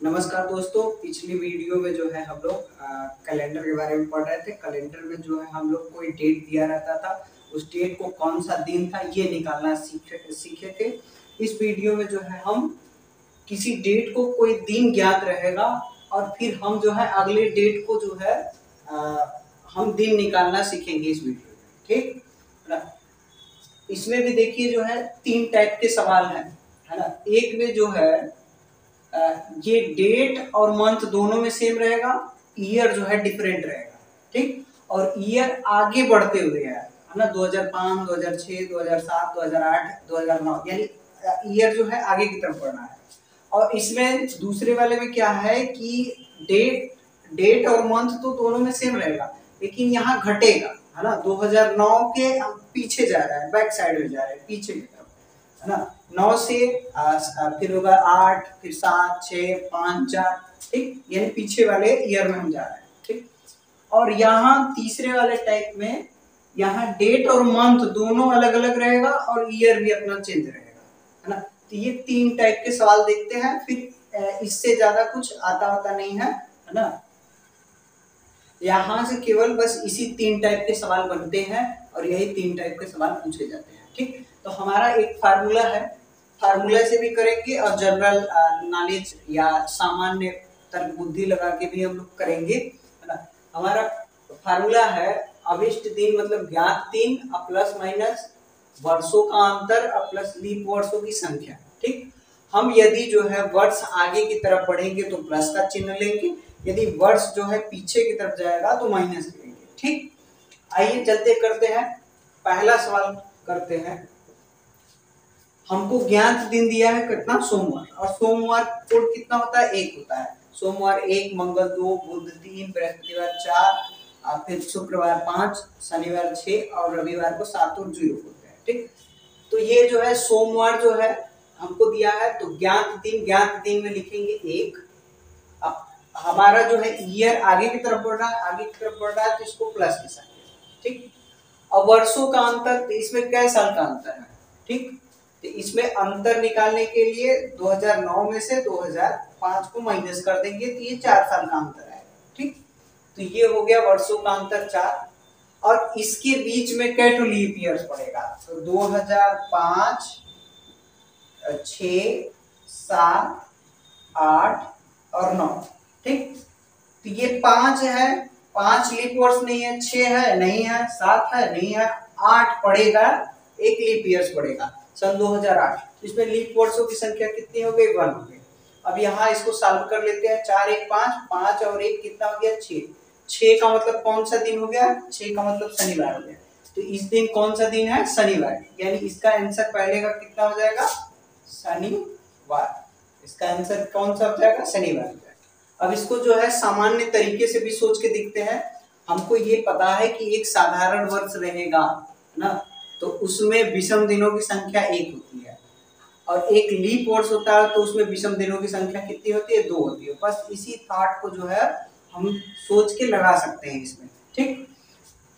नमस्कार दोस्तों, पिछली वीडियो में जो है हम लोग कैलेंडर के बारे में पढ़ रहे थे। कैलेंडर में जो है हम लोग कोई डेट दिया रहता था, उस डेट को कौन सा दिन था ये निकालना सीखे थे। इस वीडियो में जो है हम किसी डेट को कोई दिन ज्ञात रहेगा और फिर हम जो है अगले डेट को जो है हम दिन निकालना सीखेंगे इस वीडियो में। ठीक है ना। इसमें भी देखिए जो है 3 टाइप के सवाल हैं, है ना। एक में जो है ये डेट और मंथ दोनों में सेम रहेगा, ईयर जो है डिफरेंट रहेगा। ठीक, और ईयर आगे बढ़ते हुए है ना, 2005, 2006, 2007, 2008, 2009, यानी ईयर जो है आगे की तरफ बढ़ना है। और इसमें दूसरे वाले में क्या है कि डेट और मंथ तो दोनों में सेम रहेगा, लेकिन यहाँ घटेगा, है ना। 2009 के पीछे जा रहा है, बैक साइड में जा रहा है, पीछे की तरफ, है ना। 9 से फिर होगा 8, फिर 7, 6, 5, 4, ठीक, यानी पीछे वाले ईयर में हम जा रहे हैं। ठीक, और यहाँ तीसरे वाले टाइप में यहाँ डेट और मंथ दोनों अलग अलग रहेगा और ईयर भी अपना चेंज रहेगा, है ना। तो ये 3 टाइप के सवाल देखते हैं, फिर इससे ज्यादा कुछ आता होता नहीं है ना। यहाँ से केवल बस इसी 3 टाइप के सवाल बनते हैं और यही 3 टाइप के सवाल पूछे जाते हैं। ठीक, तो हमारा एक फार्मूला है, फार्मूला से भी करेंगे और जनरल नॉलेज या सामान्य तर्क बुद्धि लगा के भी हम लोग करेंगे, है ना। हमारा फार्मूला है अभिष्ट दिन मतलब ज्ञात दिन प्लस माइनस वर्षों का अंतर प्लस लीप वर्षों की संख्या। ठीक, हम यदि जो है वर्ष आगे की तरफ बढ़ेंगे तो प्लस का चिन्ह लेंगे, यदि वर्ष जो है पीछे की तरफ जाएगा तो माइनस लेंगे। ठीक, आइए चलते करते हैं, पहला सवाल करते हैं। हमको ज्ञात दिन दिया है कितना, सोमवार, और सोमवार कोड कितना होता है, 1 होता है। सोमवार 1, मंगल 2, बुध 3, बृहस्पतिवार 4, फिर शुक्रवार 5, शनिवार 6 और रविवार को 7 और 0 होते हैं। ठीक, तो ये जो है सोमवार जो है हमको दिया है, तो ज्ञात दिन में लिखेंगे 1। अब हमारा जो है ईयर आगे की तरफ बढ़ रहा है, तो इसको प्लस के साथ। ठीक, और वर्षों का अंतर, तो इसमें कै साल का अंतर है। ठीक, तो इसमें अंतर निकालने के लिए 2009 में से 2005 को माइनस कर देंगे, तो ये 4 साल का अंतर है। ठीक, तो ये हो गया वर्षों का अंतर 4, और इसके बीच में कैटो लीप ईयर्स पड़ेगा, तो 2005, 6, 7, 8 और 9। ठीक, तो ये 5 है, 5 लीप वर्ष नहीं है, 6 है नहीं है, 7 है नहीं है, 8 पड़ेगा, एक लीप ईयर्स पड़ेगा सन 2008। इसमें लीप वर्षों की संख्या कितनी हो गई, 1 हो गई। अब यहाँ इसको सॉल्व कर लेते हैं, 4 1 5, 5 और 1 कितना हो गया, 6। 6 का मतलब कौन सा दिन हो गया, 6 का मतलब शनिवार हो गया। तो इस दिन कौन सा दिन है, शनिवार, यानी इसका आंसर पहले का कितना हो जाएगा, शनिवार। इसका आंसर कौन सा हो जाएगा, शनिवार हो जाएगा। अब इसको जो है सामान्य तरीके से भी सोच के देखते हैं। हमको ये पता है कि एक साधारण वर्ष रहेगा ना, तो उसमें विषम दिनों की संख्या 1 होती है, और एक लीप वर्ष होता है तो उसमें विषम दिनों की संख्या कितनी होती है, 2 होती है। बस इसी थॉट को जो है हम सोच के लगा सकते हैं इसमें। ठीक,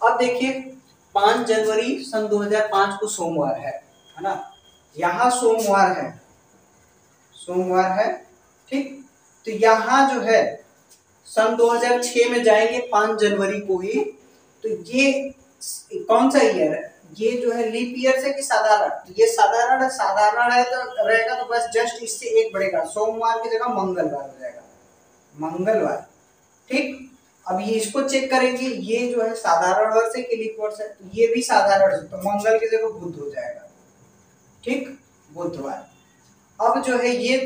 अब देखिए 5 जनवरी सन 2005 को सोमवार है ना। यहाँ सोमवार है। ठीक, तो यहाँ जो है सन 2006 में जाएंगे 5 जनवरी को ही, तो ये कौन सा ईयर है, ये जो है लीप ईयर से कि साधारण, ये साधारण है तो रहेगा, तो बस जस्ट इससे 1 बढ़ेगा, सोमवार की जगह मंगलवार हो जाएगा, मंगलवार। ठीक, अब ये इसको चेक करेंगे, ये जो है साधारण वर्ष है कि लीप वर्ष है, तो ये भी साधारण है, तो मंगल की जगह बुध हो जाएगा। ठीक, बुधवार। अब जो है ये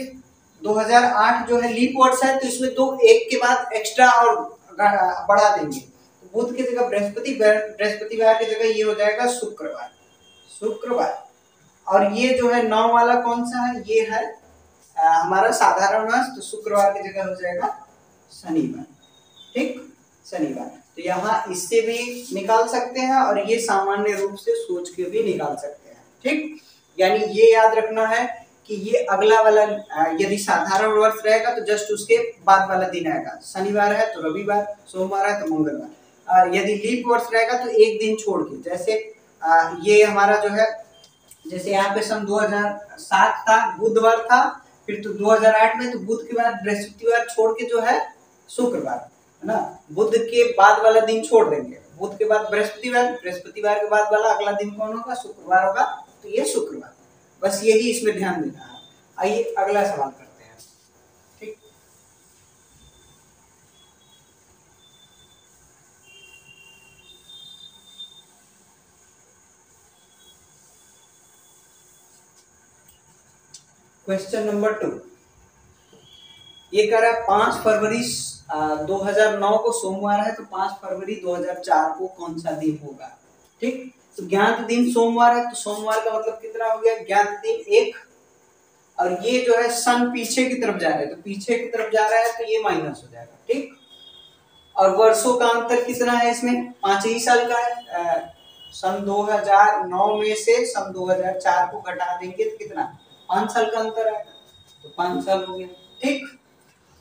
2008 जो है लीप वर्ष है, तो इसमें 2 1 के बाद एक्स्ट्रा और बढ़ा देंगे, तो बुध की जगह बृहस्पतिवार की जगह ये हो जाएगा शुक्रवार। और ये जो है 9 वाला कौन सा है, ये है हमारा साधारण वर्ष, तो शुक्रवार की जगह हो जाएगा शनिवार। ठीक, शनिवार। तो यहाँ इससे भी निकाल सकते हैं और ये सामान्य रूप से सोच के भी निकाल सकते हैं। ठीक, यानी ये याद रखना है कि ये अगला वाला यदि साधारण वर्ष रहेगा तो जस्ट उसके बाद वाला दिन आएगा, शनिवार है तो रविवार, सोमवार है तो मंगलवार। यदि लीप वर्ष रहेगा तो एक दिन छोड़ के, जैसे ये हमारा जो है, जैसे यहाँ पे सन 2007 था, बुधवार था, फिर फिर तो 2008 में तो बुध के बाद बृहस्पतिवार छोड़ के जो है शुक्रवार, है ना, बुध के बाद वाला दिन छोड़ देंगे, बुध के बाद बृहस्पतिवार, बृहस्पतिवार के बाद वाला अगला दिन कौन होगा, शुक्रवार होगा, तो ये शुक्रवार, बस यही इसमें ध्यान देना है। आइए अगला सवाल करते हैं। ठीक, क्वेश्चन नंबर 2 ये कह रहा है 5 फरवरी 2009 को सोमवार है, तो 5 फरवरी 2004 को कौन सा दिन होगा। ठीक, तो ज्ञात दिन सोमवार है, तो सोमवार का मतलब कितना हो गया, ज्ञात दिन 1, और ये जो है सन पीछे की तरफ जा रहा है, तो पीछे की तरफ जा रहा है तो ये माइनस हो जाएगा। ठीक, और वर्षों का अंतर कितना है इसमें, 5 ही साल का है। सन 2009 में से सन 2004 को घटा देंगे तो कितना, 5 साल का अंतर आएगा, तो 5 साल हो गया। ठीक,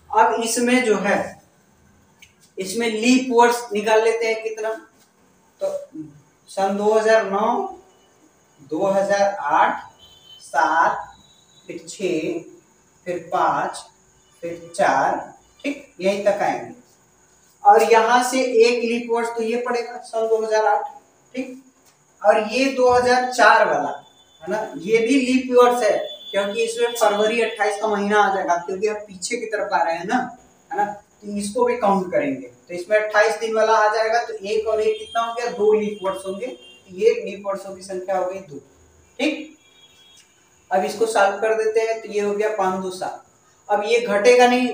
अब इसमें जो है इसमें लीप वर्ष निकाल लेते हैं कितना, तो सन 2009, 2008, 7, फिर 6, फिर 5, फिर 4, ठीक, यहीं तक आएंगे। और यहां से एक लीप वर्ष तो ये पड़ेगा सन 2008, ठीक, और ये 2004 वाला है ना, ये भी लीप वर्ष है, क्योंकि इसमें फरवरी 28 का महीना आ जाएगा, क्योंकि अब पीछे की तरफ आ रहे हैं ना, है ना, तो इसको भी काउंट करेंगे, तो इसमें 28 दिन वाला आ जाएगा, तो एक और एक कितना हो गया, 2 लीप वर्ष होंगे, ये लीप वर्षों की संख्या हो गई 2। ठीक, अब इसको सॉल्व कर देते हैं, तो ये हो गया 5 2 7। अब ये घटेगा नहीं,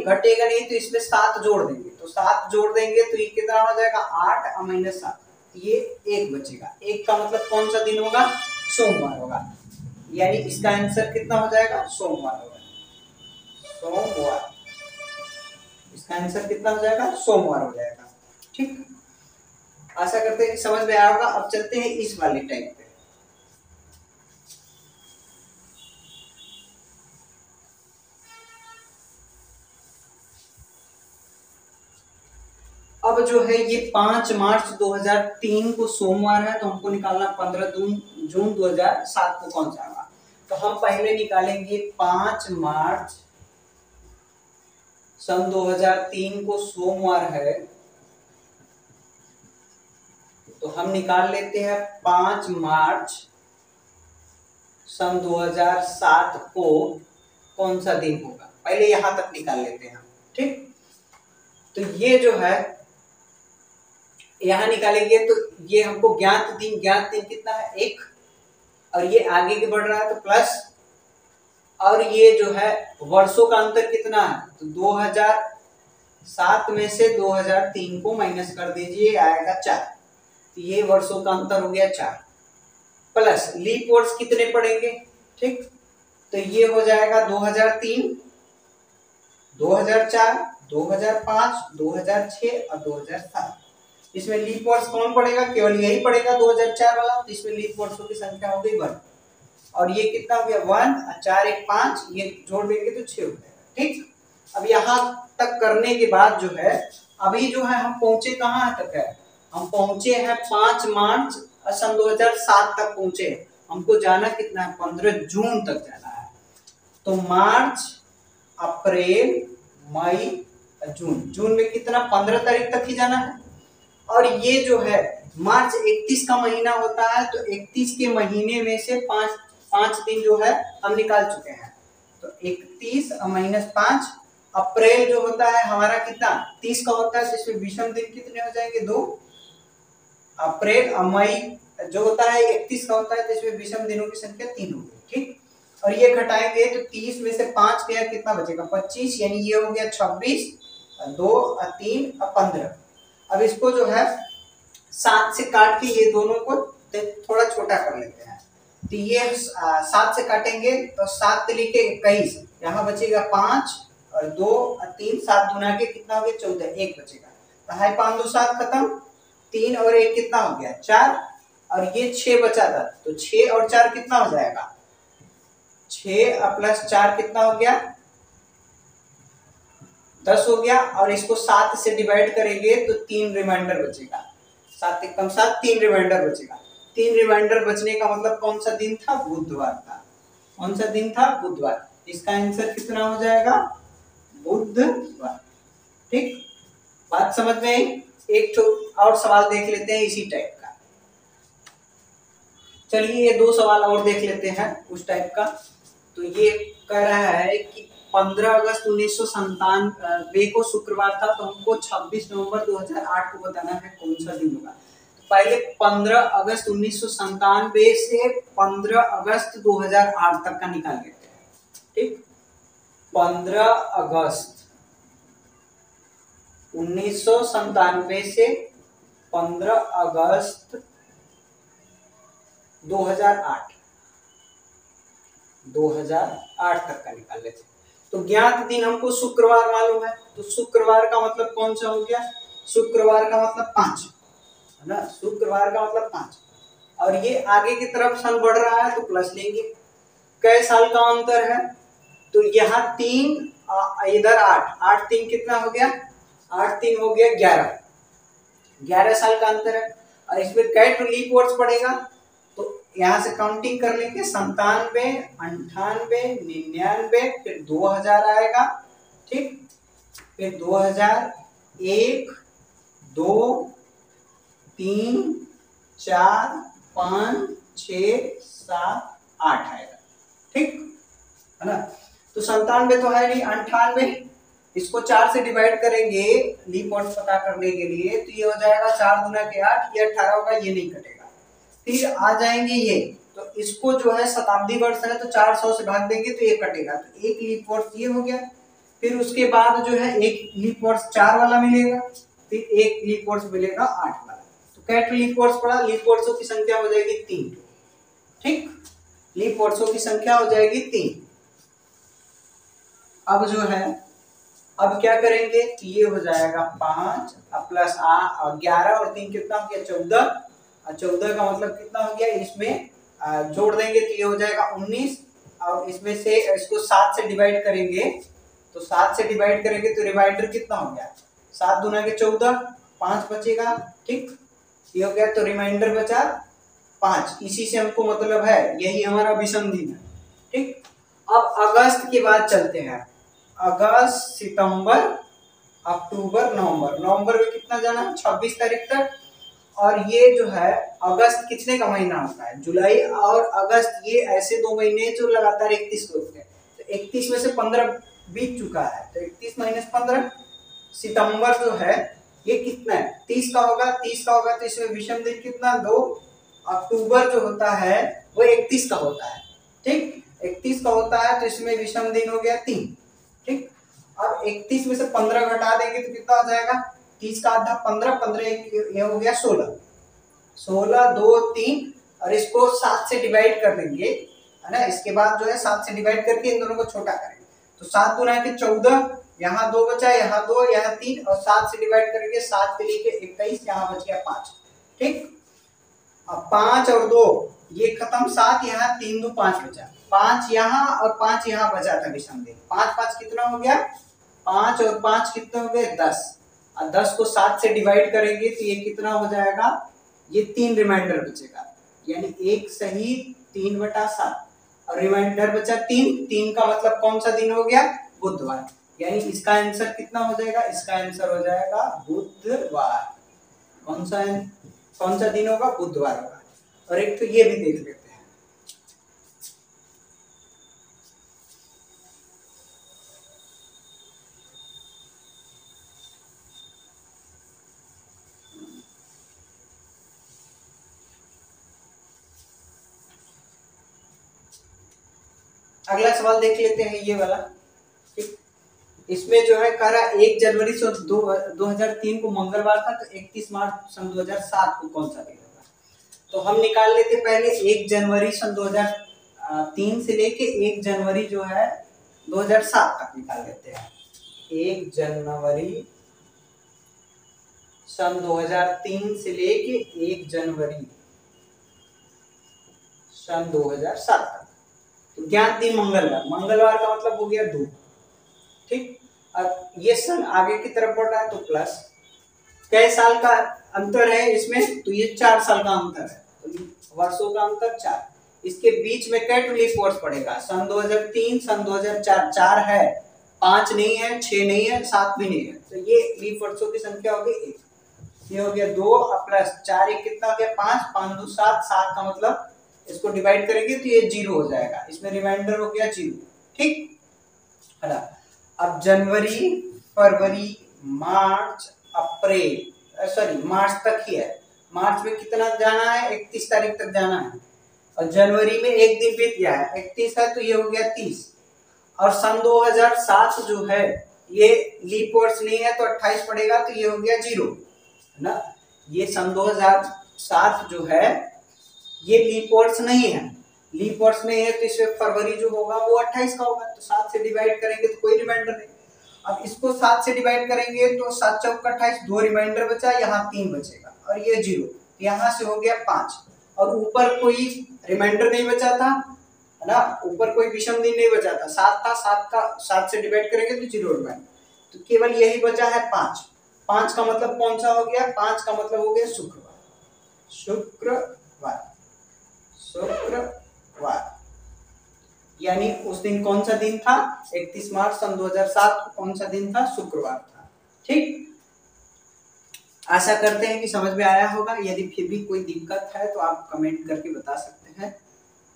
तो इसमें 7 जोड़ देंगे, तो 7 जोड़ देंगे तो ये कितना हो जाएगा, 8 और -7, ये 1 बचेगा, 1 का मतलब कौन सा दिन होगा, सोमवार होगा, यानी इसका आंसर कितना हो जाएगा, सोमवार होगा, सोमवार, इसका आंसर कितना हो जाएगा, सोमवार हो जाएगा। ठीक, आशा करते हैं कि समझ में आया होगा। अब चलते हैं इस वाले टाइप पे। अब जो है ये 5 मार्च 2003 को सोमवार है, तो हमको निकालना 15 जून 2007 को कौन सा होगा। तो हम पहले निकालेंगे 5 मार्च सन 2003 को सोमवार है, तो हम निकाल लेते हैं 5 मार्च सन 2007 को कौन सा दिन होगा, पहले यहां तक निकाल लेते हैं। ठीक, तो ये जो है यहां निकालेंगे, तो ये हमको ज्ञात दिन कितना है, 1, और ये आगे के बढ़ रहा है तो प्लस, और ये जो है वर्षों का अंतर कितना है, तो 2007 में से 2003 को माइनस कर दीजिए, आएगा 4, तो ये वर्षों का अंतर हो गया 4, प्लस लीप वर्ष कितने पड़ेंगे। ठीक, तो ये हो जाएगा 2003, 2004, 2005, 2006 और 2007। इसमें लीप वर्ष कौन पड़ेगा, केवल यही पड़ेगा 2004 वाला, तो इसमें लीप वर्षों की संख्या हो गई 1, और ये कितना हो गया 1 और 4 1 5, ये जोड़ देंगे तो 6 हो जाएगा। ठीक, अब यहाँ तक करने के बाद जो है अभी जो है हम पहुंचे कहाँ तक है, हम पहुंचे हैं 5 मार्च सन 2007 तक पहुंचे, हमको जाना कितना है, 15 जून तक जाना है। तो मार्च, अप्रैल, मई, जून में कितना, 15 तारीख तक ही जाना है। और ये जो है मार्च 31 का महीना होता है, तो 31 के महीने में से 5 दिन जो है हम निकाल चुके हैं, तो 31 और -5, अप्रैल जो होता है हमारा कितना 30 का होता है, तो इसमें विषम दिन कितने हो जाएंगे, 2, अप्रैल और मई जो होता है 31 का होता है, तो इसमें विषम दिनों की संख्या 3 होगी। ठीक, और ये घटाएंगे तो 30 में से 5 गया, कितना बचेगा 25, यानी ये हो गया 26, 2 और 3 और 15। अब इसको जो है 7 से काट के ये दोनों को थोड़ा छोटा कर लेते हैं, तो ये 7 से काटेंगे तो 7 तरीके 21, यहाँ बचेगा 5 और 2 और 3, 7 दूना के कितना हो गया 14, 1 बचेगा, तो है 5 2 7 खत्म, 3 और 1 कितना हो गया 4, और ये 6 बचा था, तो 6 और 4 कितना हो जाएगा, 6 प्लस 4 कितना हो गया 10 हो गया, और इसको 7 से डिवाइड करेंगे तो 3 रिमाइंडर बचेगा, 7 कम 7, 3 रिमाइंडर बचेगा। 3 रिमाइंडर बचने का मतलब कौन सा दिन था, बुधवार था। कौन सा दिन था, बुधवार। इसका आंसर कितना हो जाएगा? बुधवार। ठीक, बात समझ में आई? एक तो और सवाल देख लेते हैं इसी टाइप का। चलिए ये दो सवाल और देख लेते हैं उस टाइप का। तो ये कह रहा है कि 15 अगस्त 1997 को शुक्रवार था, तो हमको 26 नवंबर 2008 को बताना है कौन सा दिन होगा। तो पहले 15 अगस्त 1997 से 15 अगस्त 2008 तक का निकाल लेते हैं। ठीक, 15 अगस्त 1997 से 15 अगस्त 2008 तक का निकाल लेते हैं। तो ज्ञात दिन हमको शुक्रवार मालूम है, तो शुक्रवार का मतलब कौन सा हो गया? शुक्रवार का मतलब 5 है ना, शुक्रवार का मतलब 5। और ये आगे की तरफ सन बढ़ रहा है तो प्लस लेंगे। कई साल का अंतर है? तो यहाँ 3 इधर 8, 8 3 कितना हो गया? 8 3 हो गया 11, 11 साल का अंतर है। और इसमें कैट लीप वर्ड्स पड़ेगा, तो यहाँ से काउंटिंग कर लेंगे। 97, 98, 99, फिर 2000 आएगा। ठीक, फिर 2000, 1, 2, 3, 4, 5, 6, 7, 8 आएगा। ठीक है ना। तो 97 तो है नहीं, 98 इसको 4 से डिवाइड करेंगे लीप वर्ड्स पता करने के लिए, तो ये हो जाएगा 4 दूना के 8, ये 18 होगा, ये नहीं कटेगा। फिर आ जाएंगे ये, तो इसको जो है शताब्दी वर्ष है तो 400 से भाग देंगे तो ये कटेगा, तो एक लीप वर्ष ये हो गया। फिर उसके बाद जो है एक लीप वर्ष 4 वाला मिलेगा, फिर एक लीप वर्ष मिलेगा 8 वाला। तो कैट लीप वर्ष पड़ा, लीप वर्षों की संख्या हो जाएगी 3। ठीक, लीप वर्षों की संख्या हो जाएगी 3। अब जो है, अब क्या करेंगे? ये हो जाएगा 5 प्लस 11 और 3 कितना हो गया? 14। 14 का मतलब कितना हो गया? इसमें जोड़ देंगे तो ये हो जाएगा 19, और इसमें से इसको 7 से डिवाइड करेंगे, तो 7 से डिवाइड करेंगे तो रिमाइंडर कितना हो गया? 7 दूना के 14, 5 बचेगा। ठीक, ये हो गया, तो रिमाइंडर बचा 5। इसी से हमको मतलब है, यही हमारा विषम दिन है। ठीक, अब अगस्त के बाद चलते हैं। अगस्त, सितंबर, अक्टूबर, नवंबर। नवंबर में कितना जाना? 26 तारीख तक। और ये जो है अगस्त कितने का महीना होता है? जुलाई और अगस्त, ये ऐसे 2 महीने जो लगातार 31 को होते हैं। तो 31 में से 15 बीत चुका है, तो 31 माइनस 15। सितंबर जो है ये कितना है? 30 का होगा, 30 का होगा, तो इसमें विषम दिन कितना? 2। अक्टूबर जो होता है वो 31 का होता है। ठीक, 31 का होता है, तो इसमें विषम दिन हो गया 3। ठीक, अब 31 में से 15 घटा देंगे तो कितना हो जाएगा? 30 का आधा 15, 15 ये हो गया 16। 16, 2, 3, और इसको 7 से डिवाइड कर देंगे, है ना। इसके बाद जो है 7 से डिवाइड करके इन दोनों को छोटा करेंगे, तो 7 दूना के 14, यहाँ 2 बचा, यहाँ 2, यहाँ 3, और 7 से डिवाइड करेंगे 7 के लिए 21, यहाँ बच गया 5। ठीक, अब 5 और 2 ये खत्म, 7 यहाँ, 3 2 5 बचा, 5 यहाँ और 5 यहाँ बचा था विषम दिन। 5 5 कितना हो गया? 5 और 5 कितना हो गए? 10। और 10 को 7 से डिवाइड करेंगे तो ये कितना हो जाएगा? ये 3 रिमाइंडर बचेगा, यानी 1 सही 3/7, और रिमाइंडर बचा 3। 3 का मतलब कौन सा दिन हो गया? बुधवार। यानी इसका आंसर कितना हो जाएगा? इसका आंसर हो जाएगा बुधवार। कौन सा दिन होगा? बुधवार होगा। और एक तो ये भी देख लेते हैं। अगला सवाल देख लेते हैं, ये वाला। ठीक, इसमें जो है कह रहा 1 जनवरी 2003 को मंगलवार था, तो 31 मार्च सन 2007 को कौन सा दिन होगा? तो हम निकाल लेते पहले 1 जनवरी सन 2003 से लेके 1 जनवरी जो है 2007 तक निकाल लेते हैं। 1 जनवरी सन 2003 से लेके 1 जनवरी सन 2007 तक। तो ज्ञात दिन मंगलवार, मंगलवार का मतलब हो गया 2। ठीक, अब ये सन आगे की तरफ बढ़ रहा है तो प्लस। कई साल का अंतर है इसमें? तो ये 4 साल का अंतर है, तो वर्षों का अंतर 4। इसके बीच में कैट लीप वर्ष पड़ेगा। सन 2003, सन 2004, 4 है, 5 नहीं है, 6 नहीं है, 7 भी नहीं है, तो ये लीप वर्षों की संख्या हो गई 1। ये हो गया 2 प्लस 4, एक कितना हो गया 5, 5 2 7, 7 का मतलब इसको डिवाइड करेंगे तो ये 0 हो जाएगा, इसमें रिमाइंडर हो गया 0। ठीक है ना। अब जनवरी, फरवरी, मार्च, अप्रैल, सॉरी मार्च तक ही है। मार्च में कितना जाना है, 31 तारीख तक जाना है, और जनवरी में एक दिन बीत गया है, 31 है तो ये हो गया 30। और सन 2007 जो है ये लीप वर्ष नहीं है तो 28 पड़ेगा, तो ये हो गया 0 है ना। ये सन 2007 जो है ये लीप वर्ष नहीं है, लीप वर्ष नहीं है तो इसमें फरवरी जो होगा वो 28 का होगा, तो 7 से डिवाइड करेंगे तो कोई रिमाइंडर नहीं। अब इसको 7 से डिवाइड करेंगे तो 7 चौका 28, 2 रिमाइंडर बचा, यहाँ 3 बचेगा और ये 0, यहाँ से हो गया 5, और ऊपर कोई रिमाइंडर नहीं बचा था है ना, ऊपर कोई विषम दिन नहीं बचा था, 7 था, 7 से डिवाइड करेंगे तो 0 रिमाइंडर, तो केवल यही बचा है 5। 5 का मतलब कौन सा हो गया, 5 का मतलब हो गया शुक्रवार, शुक्रवार, शुक्रवार। यानी उस दिन कौन सा दिन था, 31 मार्च सन 2007 को कौन सा दिन था, शुक्रवार था। ठीक, आशा करते हैं कि समझ में आया होगा। यदि फिर भी कोई दिक्कत है तो आप कमेंट करके बता सकते हैं।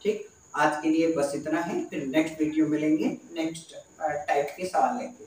ठीक, आज के लिए बस इतना ही, फिर नेक्स्ट वीडियो मिलेंगे, नेक्स्ट टाइप के सवाल लेंगे।